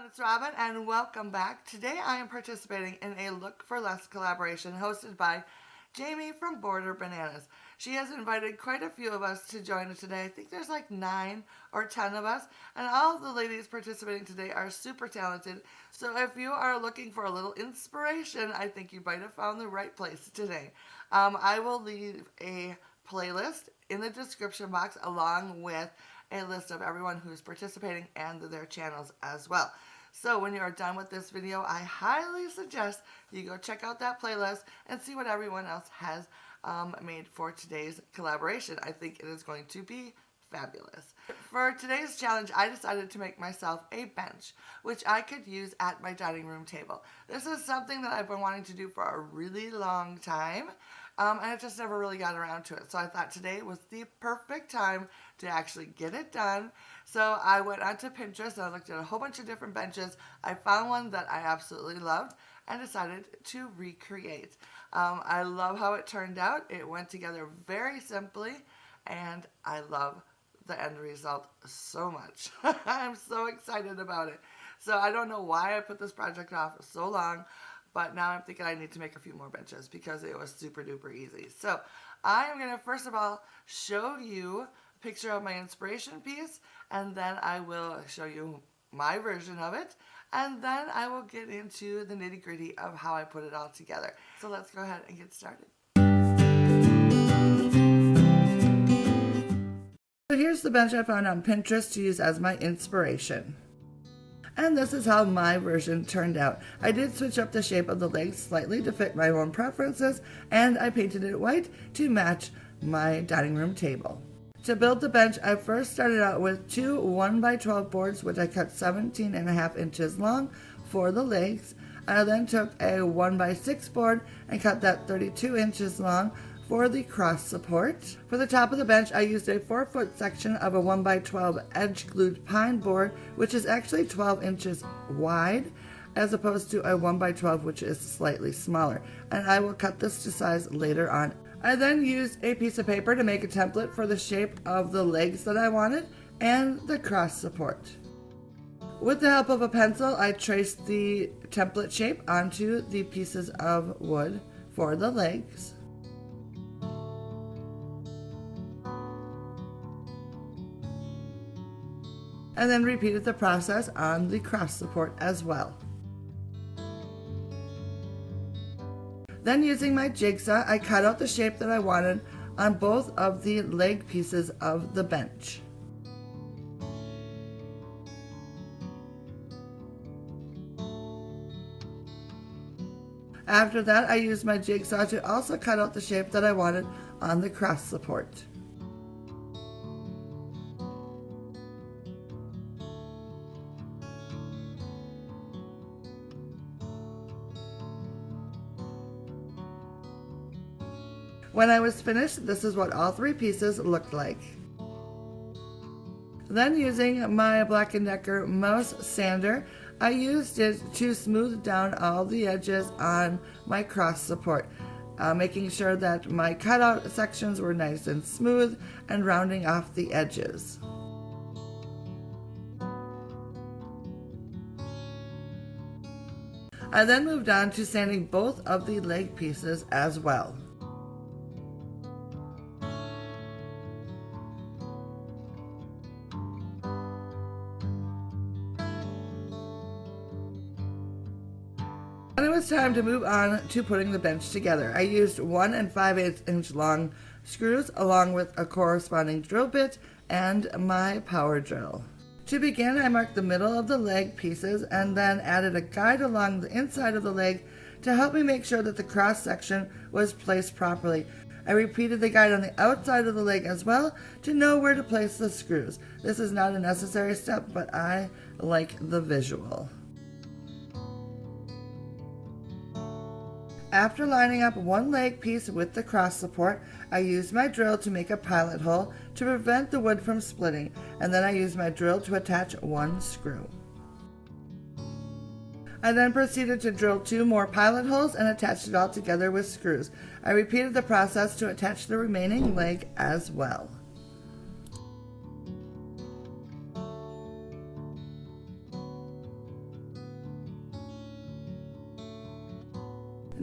it's Robin and welcome back. Today I am participating in a Look For Less collaboration hosted by Jaime from Border Bananas. She has invited quite a few of us to join her today. I think there's like 9 or 10 of us, and all of the ladies participating today are super talented. So if you are looking for a little inspiration, I think you might have found the right place today. I will leave a playlist in the description box along with a list of everyone who's participating and their channels as well. So when you are done with this video, I highly suggest you go check out that playlist and see what everyone else has made for today's collaboration. I think it is going to be fabulous. For today's challenge, I decided to make myself a bench, which I could use at my dining room table. This is something that I've been wanting to do for a really long time, and I just never really got around to it. So I thought today was the perfect time to actually get it done. So I went onto Pinterest and I looked at a whole bunch of different benches. I found one that I absolutely loved and decided to recreate. I love how it turned out. It went together very simply, and I love the end result so much. I'm so excited about it. So I don't know why I put this project off so long, but now I'm thinking I need to make a few more benches because it was super duper easy. So I am going to first of all show you a picture of my inspiration piece, and then I will show you my version of it, and then I will get into the nitty gritty of how I put it all together. So let's go ahead and get started. So here's the bench I found on Pinterest to use as my inspiration. And this is how my version turned out. I did switch up the shape of the legs slightly to fit my own preferences, and I painted it white to match my dining room table. To build the bench, I first started out with 2 1x12 boards, which I cut 17.5 inches long for the legs. I then took a 1x6 board and cut that 32 inches long for the cross support. For the top of the bench, I used a 4-foot section of a 1x12 edge-glued pine board, which is actually 12 inches wide, as opposed to a 1x12, which is slightly smaller. And I will cut this to size later on. I then used a piece of paper to make a template for the shape of the legs that I wanted and the cross support. With the help of a pencil, I traced the template shape onto the pieces of wood for the legs. And then repeated the process on the cross support as well. Then using my jigsaw, I cut out the shape that I wanted on both of the leg pieces of the bench. After that, I used my jigsaw to also cut out the shape that I wanted on the cross support. When I was finished, this is what all 3 pieces looked like. Then using my Black & Decker mouse sander, I used it to smooth down all the edges on my cross support, making sure that my cutout sections were nice and smooth and rounding off the edges. I then moved on to sanding both of the leg pieces as well. And it was time to move on to putting the bench together. I used 1 5/8 inch long screws along with a corresponding drill bit and my power drill. To begin, I marked the middle of the leg pieces and then added a guide along the inside of the leg to help me make sure that the cross section was placed properly. I repeated the guide on the outside of the leg as well to know where to place the screws. This is not a necessary step, but I like the visual. After lining up one leg piece with the cross support, I used my drill to make a pilot hole to prevent the wood from splitting, and then I used my drill to attach 1 screw. I then proceeded to drill 2 more pilot holes and attached it all together with screws. I repeated the process to attach the remaining leg as well.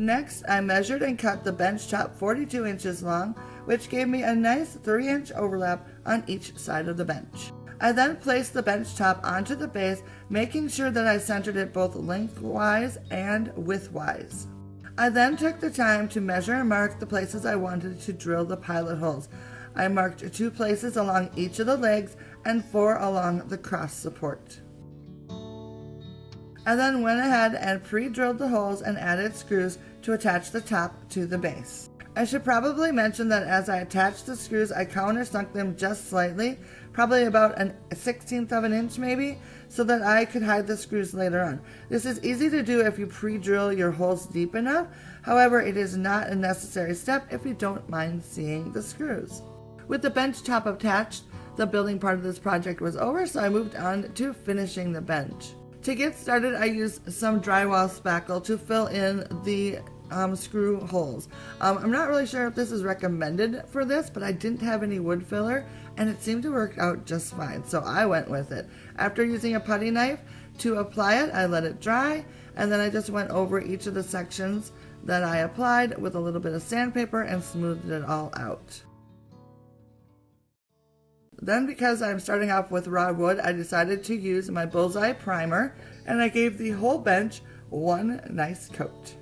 Next, I measured and cut the bench top 42 inches long, which gave me a nice 3-inch overlap on each side of the bench. I then placed the bench top onto the base, making sure that I centered it both lengthwise and widthwise. I then took the time to measure and mark the places I wanted to drill the pilot holes. I marked 2 places along each of the legs and 4 along the cross support. I then went ahead and pre-drilled the holes and added screws to attach the top to the base. I should probably mention that as I attached the screws, I countersunk them just slightly, probably about a 1/16 of an inch maybe, so that I could hide the screws later on. This is easy to do if you pre-drill your holes deep enough. However, it is not a necessary step if you don't mind seeing the screws. With the bench top attached, the building part of this project was over, so I moved on to finishing the bench. To get started, I used some drywall spackle to fill in the screw holes. I'm not really sure if this is recommended for this, but I didn't have any wood filler and it seemed to work out just fine, so I went with it. After using a putty knife to apply it, I let it dry, and then I just went over each of the sections that I applied with a little bit of sandpaper and smoothed it all out. Then, because I'm starting off with raw wood, I decided to use my bullseye primer, and I gave the whole bench one nice coat.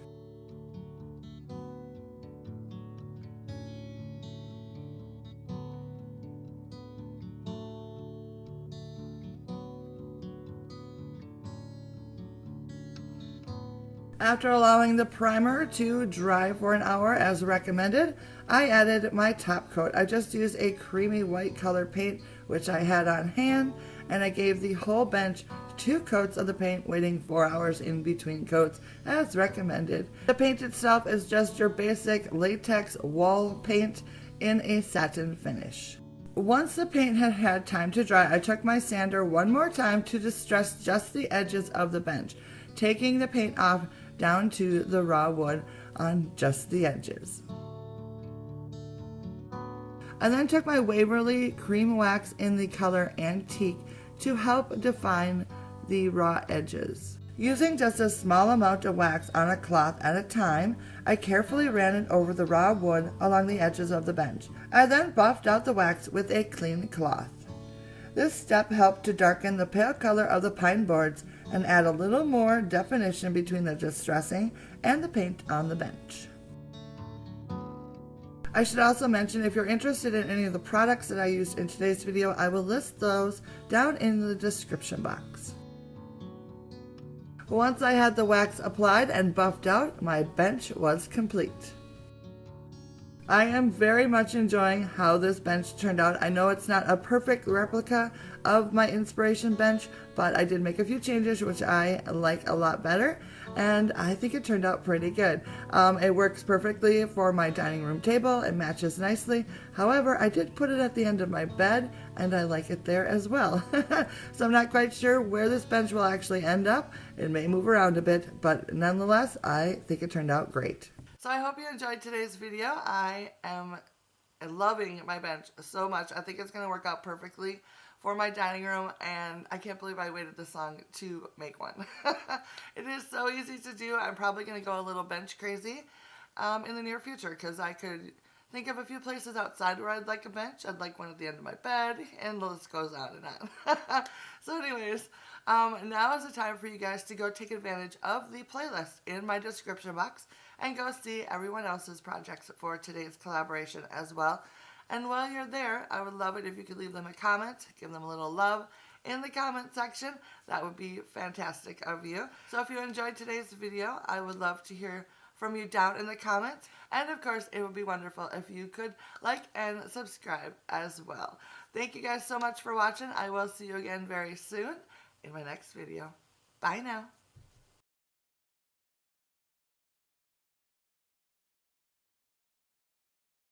After allowing the primer to dry for an hour as recommended, I added my top coat. I just used a creamy white color paint which I had on hand, and I gave the whole bench 2 coats of the paint, waiting 4 hours in between coats as recommended. The paint itself is just your basic latex wall paint in a satin finish. Once the paint had had time to dry, I took my sander one more time to distress just the edges of the bench, taking the paint off down to the raw wood on just the edges. I then took my Waverly cream wax in the color Antique to help define the raw edges. Using just a small amount of wax on a cloth at a time, I carefully ran it over the raw wood along the edges of the bench. I then buffed out the wax with a clean cloth. This step helped to darken the pale color of the pine boards and add a little more definition between the distressing and the paint on the bench. I should also mention, if you're interested in any of the products that I used in today's video, I will list those down in the description box. Once I had the wax applied and buffed out, my bench was complete. I am very much enjoying how this bench turned out. I know it's not a perfect replica of my inspiration bench, but I did make a few changes which I like a lot better, and I think it turned out pretty good. It works perfectly for my dining room table. It matches nicely. However, I did put it at the end of my bed, and I like it there as well. So I'm not quite sure where this bench will actually end up. It may move around a bit, but nonetheless, I think it turned out great. So I hope you enjoyed today's video. I am loving my bench so much. I think it's going to work out perfectly for my dining room, and I can't believe I waited this long to make one. It is so easy to do. I'm probably going to go a little bench crazy in the near future, because I could think of a few places outside where I'd like a bench. I'd like one at the end of my bed, and the list goes on and on. So anyways, now is the time for you guys to go take advantage of the playlist in my description box and go see everyone else's projects for today's collaboration as well. And while you're there, I would love it if you could leave them a comment, give them a little love in the comment section. That would be fantastic of you. So if you enjoyed today's video, I would love to hear from you down in the comments. And of course, it would be wonderful if you could like and subscribe as well. Thank you guys so much for watching. I will see you again very soon in my next video. Bye now.